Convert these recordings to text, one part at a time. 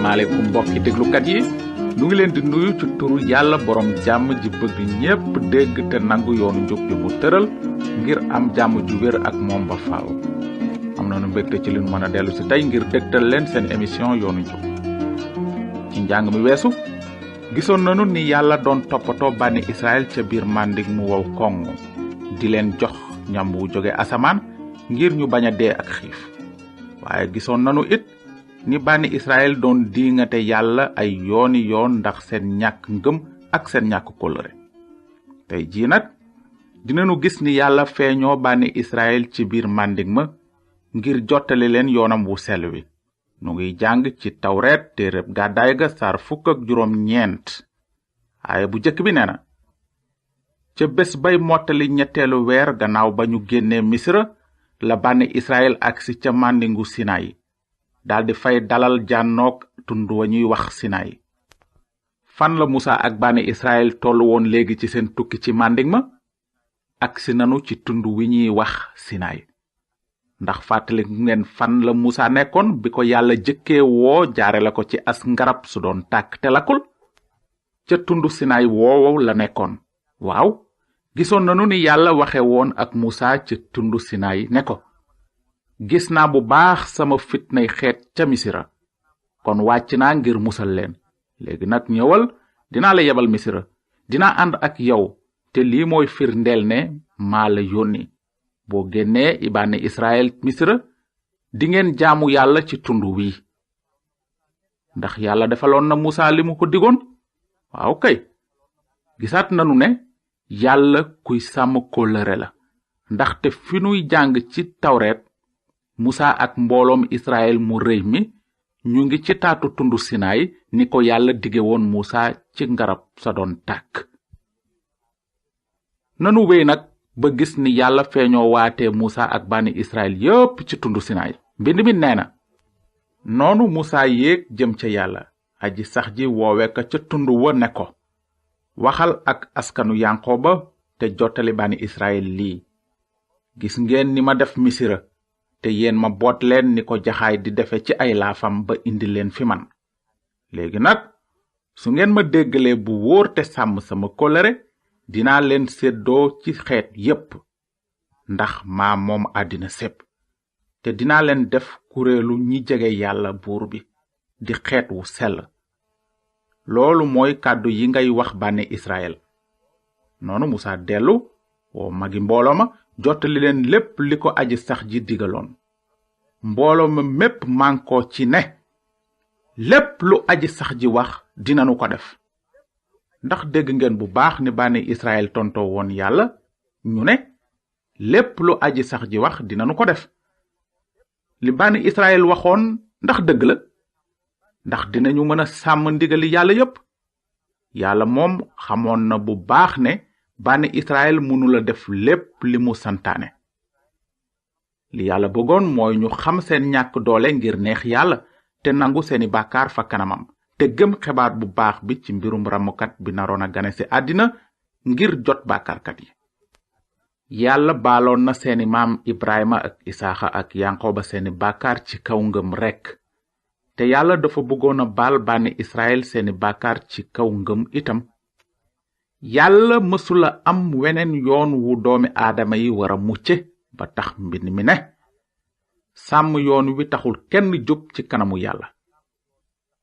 asalaamaaleykum mbokki déglukat yi nu ngi leen di nuyu ci turu yàlla borom jàmm ji bëgg ñépp dégg te nangu yoonu njub bi mu tëral ngir am jàmm ju wér ak moom ba faaw. am nañu mbégte ci li nu mën a dellu si tey ngir dégtal leen seen émission yoonu njub. ci njàng mi weesu gisoon nañu ni yàlla doon toppatoo bànni Israël ca biir màndig mu wow koŋ di leen jox ñam wu jóge asamaan ngir ñu bañ a dee ak xiif. waaye gisoon nañu it ni bànni Israël doon diingate yàlla ay yooni yoon ndax seen ñàkk ngëm ak seen ñàkk kóllëre. tey jii nag dinañu gis ni yàlla feeñoo bànni Israël ci biir màndig ma ngir jottali leen yoonam wu sell wi. nu ngi jàng ci tawreet téereb gàddaay ga saar 19 aaye bu jëkk bi nee na ca bés bay mottali ñetteelu weer gannaaw ba ñu génnee misra la bànni Israël agsi ca màndingu Sinayi daldi fay dalal jànnoog tund wa ñuy wax Sinayi. fan la Musa ak bànni Israël tollu woon léegi ci seen tukki ci màndig ma agsi nanu ci tund wi ñuy wax Sinayi. ndax fàttali ngeen fan la Musa nekkoon bi ko yàlla jëkkee woo jaare la ko ci as ngarab su doon tàkk te lakkul ca tund Sinayi woowu la nekkoon. waaw gisoon nanu ni yàlla waxe woon ak Musa ca tund Sinayi ne ko gis naa bu baax sama fitnay xeet ca Misira kon wàcc naa ngir musal leen. léegi nag ñëwal dinaa la yebal Misira dinaa ànd ak yow te lii mooy firndeel ne maa la yónni. boo génnee bànni Israël Misira dingeen jaamu yàlla ci tund wi. ndax yàlla defaloon na Musa li mu ko digoon. waaw kay gisaat nanu ne yàlla kuy sàmm kóllëre la ndaxte fi nuy jàng ci tawreet Musa ak mbooloom Israël mu rëy mi ñu ngi ci taatu tundu Sinayi ni ko yàlla dige woon Musa ci ngarab sa doon tàkk. nanu wéy nag ba gis ni yàlla feeñoo waatee Musa ak bànni Israël yépp ci tundu Sinayi. mbind mi nee na noonu Musa yéeg jëm ca yàlla aji sax ji woowe ka ca tund wa ne ko waxal ak askanu Yanqooba te jottali bànni Israël lii. gis ngeen ni ma def Misira te yéen ma boot leen ni ko jaxaay di defe ci ay laafam ba indi leen fi man. léegi nag su ngeen ma déggalee bu wóor te sàmm sama kóllëre dinaa leen séddoo ci xeet yépp ndax maa moom àddina sépp te dinaa leen def kuréelu ñi jege yàlla buur bi di xeet wu sell. loolu mooy kàddu yi ngay wax bànni Israël. noonu Musa dellu woo magi mbooloo ma jottali leen lépp li ko aji sax ji digaloon. mbooloo ma mépp mànkoo ci ne lépp lu aji sax ji wax dinanu ko def. ndax dégg ngeen bu baax ni bànni Israël tontoo woon yàlla ñu ne lépp lu aji sax ji wax dinanu ko def. li bànni Israël waxoon ndax dëgg la ndax dinañu mën a sàmm ndigali yàlla yépp. yàlla moom xamoon na bu baax ne bànni Israël mënula def lépp li mu santaane. li yàlla bëggoon mooy ñu xam seen ñàkk doole ngir neex yàlla te nangu seeni bàkkaar fa kanamam te gëm xibaar bu baax bi ci mbirum ramukat bi naroon a gane ci àddina ngir jot bàkkaarkat yi. yàlla baaloon na seeni maam Ibrahima ak Isaaxa ak Yanqooba seeni bàkkaar ci kaw ngëm rekk te yàlla dafa bëggoon a baal bànni Israël seeni bàkkaar ci kaw ngëm itam. yàlla mësula am weneen yoon wu doomi aadama yi wara mucce ba tax mbind mi ne sàmm yoon wi taxul kenn jub ci kanamu yàlla.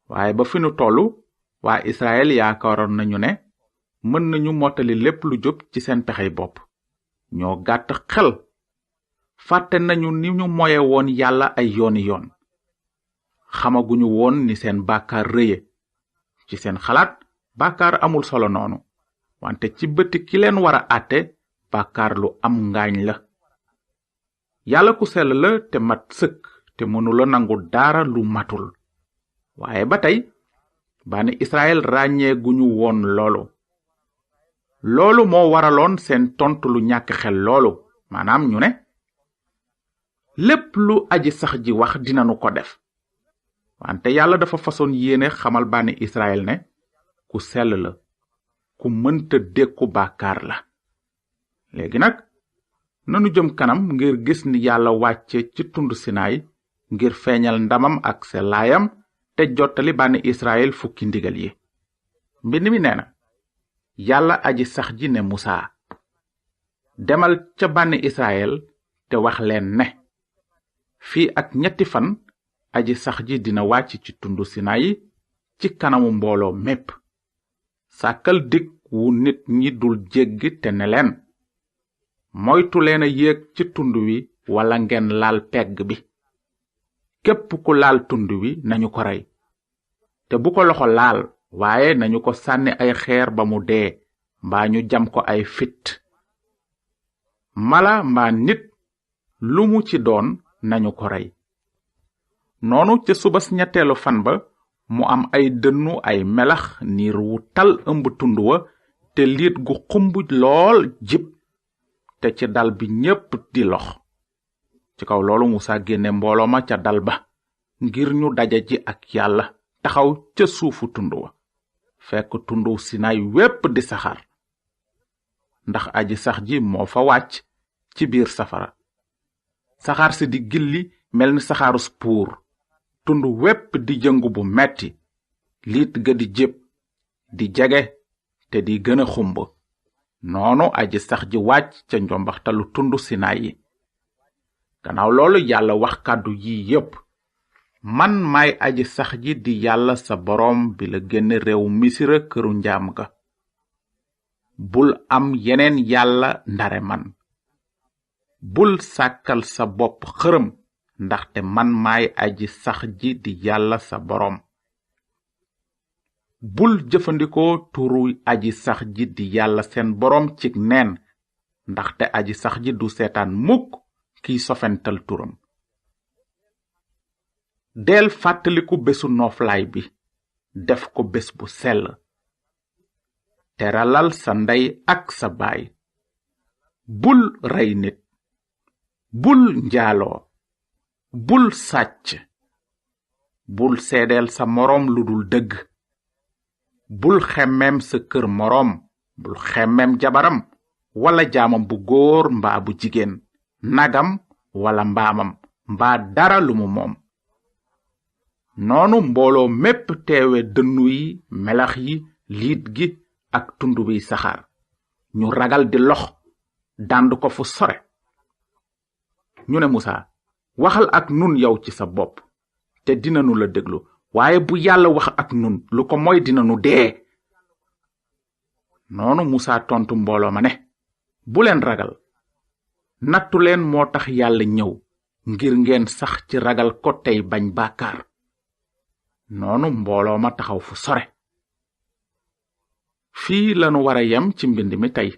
waaye ba fi nu tollu waa Israël yaakaaroon nañu ne mën nañu mottali lépp lu jub ci seen pexey bopp. ñoo gàtt xel fàtte nañu ni ñu moye woon yàlla ay yooni yoon. xamaguñu woon ni seen bàkkaar rëye. ci seen xalaat bàkkaar amul solo noonu wante ci bëti ki leen wara àtte bàkkaar lu am ngaañ la. yàlla ku sell la te mat sëkk te mënula nangu dara lu matul. waaye ba tey bànni Israël ràññee guñu woon loolu. loolu moo waraloon seen tontu lu ñàkk xel loolu maanaam ñu ne lépp lu aji sax ji wax dinanu ko def. wante yàlla dafa fasoon yéene xamal bànni Israël ne ku sell la ku mënta dékku bàkkaar la. léegi nag nanu jëm kanam ngir gis ni yàlla wàcce ci tund Sinayi ngir feeñal ndamam ak sellaayam te jottali bànni Israel fukki ndigal yi. mbind mi nee na yàlla aji sax ji ne Musaa, demal ca bànni Israel te wax leen ne fii ak 3 fan aji sax ji dina wàcc ci tundu Sinayi ci kanamu mbooloo mépp. sàkkal dig wu nit ñi dul jéggi te ne leen moytu leen a yéeg ci tund wi wala ngeen laal pegg bi. képp ku laal tund wi nañu ko rey te bu ko loxo laal, waaye nañu ko sànni ay xeer ba mu dee mbaa ñu jam ko ay fit. mala mbaa nit lu mu ci doon nañu ko rey. noonu ca subas 3 fan ba mu am ay dënnu ay melax niir wu tal ëmb tund wa te liit gu xumb lool jib te ci dal bi ñépp di lox. ci kaw loolu Musaa génne mbooloo ma ca dal ba ngir ñu daje ji ak yàlla taxaw ca suufu tund wa, fekk tundu Sinaay wépp di saxaar, ndax aji sax ji moo fa wàcc ci biir safara. saxaar si di gilli mel ni saxaarus puur, tund wépp di jëngu bu metti, liit ga di jéb di jege te di gëna xumb. noonu aji sax ji wàcc ca njombaxtalu tundu Sinaay yi. gannaaw loolu yàlla wax kàddu yi yépp: man maay aji sax ji di yàlla sa boroom bi la génne réew Misira, këru njaam ga. bul am yeneen yàlla ndare man. bul sàkkal sa bopp xërëm, ndaxte man maay aji sax ji di yàlla sa boroom. bul jëfandikoo turu aji sax ji di yàlla seen boroom cig neen, ndaxte aji sax ji du seetaan mukk kiy sofental turam. del fàttaliku bésu nooflaay bi, def ko bés bu sell. teralal sa ndey ak sa baay. bul rey nit. bul njaaloo. bul sàcc. bul seedeel sa moroom lu dul dëgg. bul xemmem sa kër moroom. bul xemmem jabaram wala jaamam bu góor mbaa bu jigéen, nagam wala mbaamam mbaa dara lu mu moom. noonu mbooloo mépp teewe dënnu yi, melax yi, liit gi ak tund biy saxaar. ñu ragal di lox dànd ko fu sore. ñu ne Musaa, waxal ak nun yow ci sa bopp te dinanu la déglu, waaye bu yàlla wax ak nun lu ko moy dinanu dee. noonu Musaa tontu mbooloo ma ne, bu leen ragal. nattu leen moo tax yàlla ñëw, ngir ngeen sax ci ragal ko tey bañ bàkkaar. noonu mbooloo ma taxaw fu sore. fii lanu wara yem ci mbind mi tey,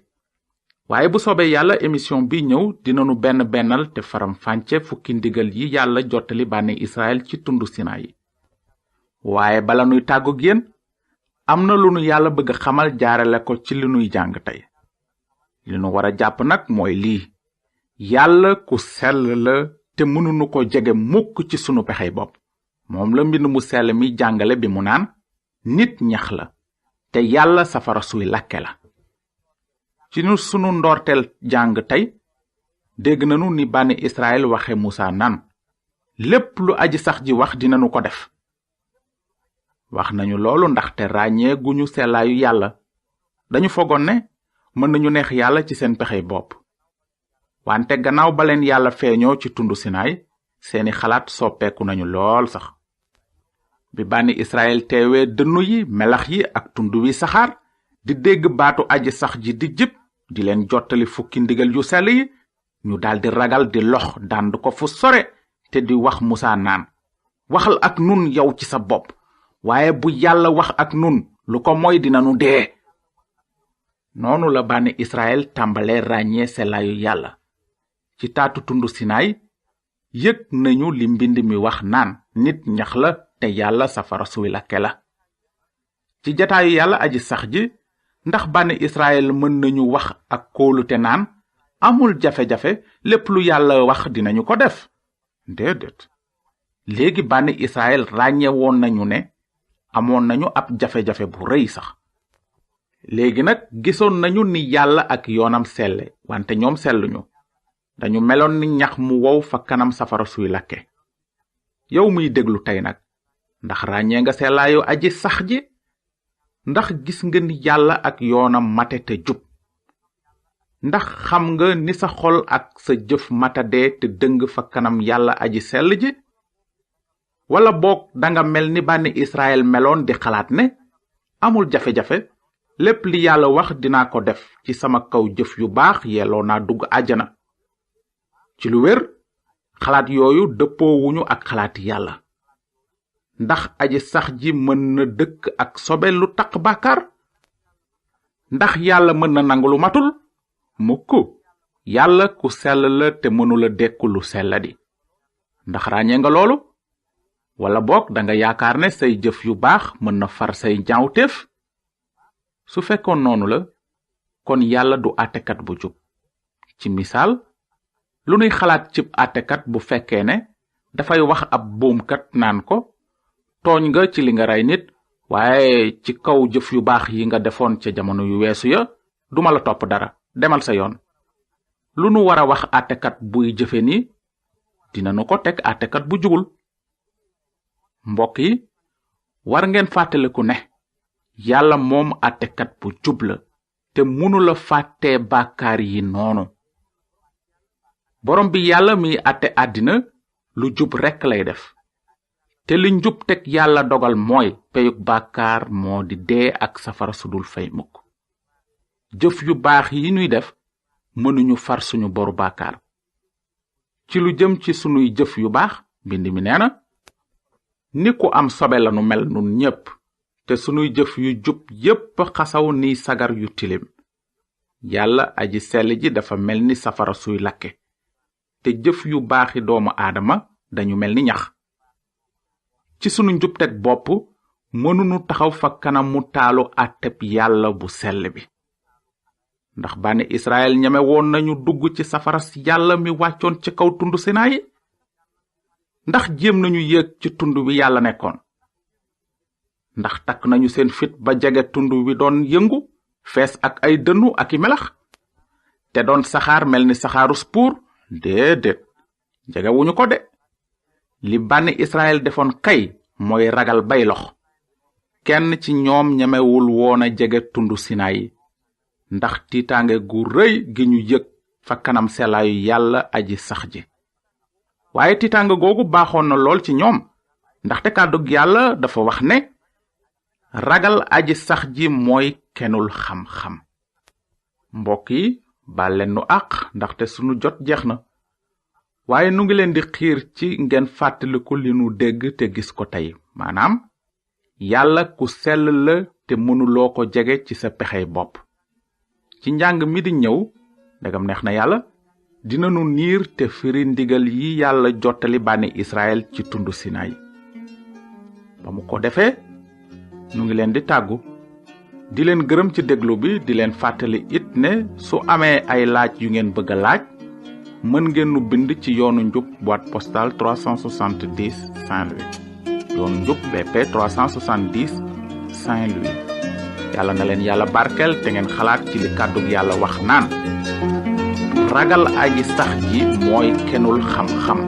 waaye bu soobee yàlla émission bi ñëw dinanu bennal te faram fànce fukki ndigal yi yàlla jottali bànni Israël ci tundu Sinaay. waaye bala nuy tàggoog yéen, am na lu nu yàlla bëgg xamal jaarale ko ci li nuy jàng tey. li nu wara jàpp nag mooy lii: yàlla ku sell la te mënunu ko jege mukk ci sunu pexey bopp. moom la mbind mu sell mi jàngale bi mu naan nit ñax la te yàlla safara suy lakke la. ci sunu ndorteel jàng tey dégg nanu ni bànni Israël waxe Musaa naan lépp lu aji sax ji wax dinanu ko def. wax nañu loolu ndaxte ràññee guñu sellaayu yàlla. dañu fogoon ne mën nañu neex yàlla ci seen pexey bopp. wante gannaaw ba leen yàlla feeñoo ci tundu Sinaay, seeni xalaat soppeeku nañu lool sax. bi bànni Israël teewee dënnu yi, melax yi ak tund wi saxaar, di dégg baatu aji sax ji di jib di leen jottali fukki ndigal yu sell yi, ñu daldi ragal di lox dànd ko fu sore te di wax Musaa naan, waxal ak nun yow ci sa bopp, waaye bu yàlla wax ak nun lu ko moy dinanu dee. noonu la bànni Israël tàmbalee ràññee sellaayu yàlla. ci taatu tundu Sinaay yëg nañu li mbind mi wax naan nit ñax la te yàlla safara suy lakke la. ci jataayu yàlla aji sax ji, ndax bànni Israël mën nañu wax ak kóolute naan amul jafe-jafe, lépp lu yàlla wax dinañu ko def? déedéet. léegi bànni Israël ràññe woon nañu ne amoon nañu ab jafe-jafe bu rëy sax. léegi nag gisoon nañu ni yàlla ak yoonam selle, wante ñoom selluñu. dañu meloon ni ñax mu wow fa kanam safara suy lakke. yow muy déglu tey nag, ndax ràññee nga sellaayu aji sax ji ndax gis nga ni yàlla ak yoonam mate te jub ndax xam nga ni sa xol ak sa jëf matadee te dëng fa kanam yàlla aji sell ji wala boog danga mel ni bànni Israël meloon di xalaat ne amul jafe-jafe lépp li yàlla wax dinaa ko def ci sama kaw jëf yu baax yelloo naa dugg àjjana ci lu wér xalaat yooyu dëppoowuñu ak xalaati yàlla ndax aji sax ji mën na dëkk ak sobe lu taq bàkkaar ndax yàlla mën na nangu lu matul mukk yàlla ku sell la te mënula dekku lu selladi ndax ràññee nga loolu wala boog danga yaakaar ne say jëf yu baax mën na far say ñaawteef su fekkoon noonu la kon yàlla du àttekat bu jub ci misaal lu nuy xalaat cib àttekat bu fekkee ne dafay wax ab boomkat naan ko tooñ nga ci li nga rey nit waaye ci kaw jëf yu baax yi nga defoon ca jamono yu weesu ya duma la topp dara demal sa yoon lu nu war a wax àttekat buy jëfe ni dinanu ko teg àttekat bu jubul mbokk yi war ngeen fàttaliku ne yàlla moom àttekat bu jub la te mënula fàttee bàkkaar yi noonu borom bi yàlla mi àtte àddina lu jub rekk lay def te li njub teg yàlla dogal mooy peyug bàkkaar moo di dee ak safara sudul fay mukk jëf yu baax yi ñuy def mënuñu far suñu boru bàkkaar ci lu jëm ci sunuy jëf yu baax mbind mi nee na ni ku am sobe lanu mel nun ñépp te sunuy jëf yu jub yépp xasaw ni sagar yu tilim yàlla aji sell ji dafa mel ni safara suy lakke te jëf yu baaxi doomu aadama dañu mel ni ñax ci sunu njubteg bopp mënunu taxaw fa kanam mu taalu àtteb yàlla bu sell bi ndax bànni Israël ñeme woon nañu dugg ci safara si yàlla mi wàccoon ci kaw tund Sinayi ndax jéem nañu yéeg ci tund wi yàlla nekkoon ndax takk nañu seen fit ba jege tund wi doon yëngu fees ak ay dënnu ak i melax te doon saxaar mel ni saxaaru spuur déedéet jegewuñu ko de li bànni Israël defoon kay mooy ragal bay lox kenn ci ñoom ñemewul woon a jege tundu Sinayi ndax tiitaange gu rëy gi ñu yëg fa kanam selaayu yàlla aji sax ji waaye tiitaange googu baaxoon na lool ci ñoom ndaxte kàddug yàlla dafa wax ne ragal aji sax ji mooy kenul xam-xam mbokk yi baal leen nu àq ndaxte sunu jot jeex na waaye nu ngi leen di xiir ci ngeen fàttaliku li nu dégg te gis ko tey maanaam yàlla ku sell la te mënuloo ko jege ci sa pexey bopp ci njàng mi di ñëw ndegam neex na yàlla dinanu niir te firi ndigal yi yàlla jottali bànni Israël ci tundu Sinayi ba mu ko defee nu ngi leen di tàggu di leen gërëm ci déglu bi di leen fàttali it ne su amee ay laaj yu ngeen bëgg a laaj mën ngeen nu bind ci yoonu njub boîte postale 370 Saint-Louis yoonu njub BP 370 Saint-Louis yàlla na leen yàlla barkel te ngeen xalaat ci li kàddug yàlla wax naan ragal aji sax ji mooy kenul xam-xam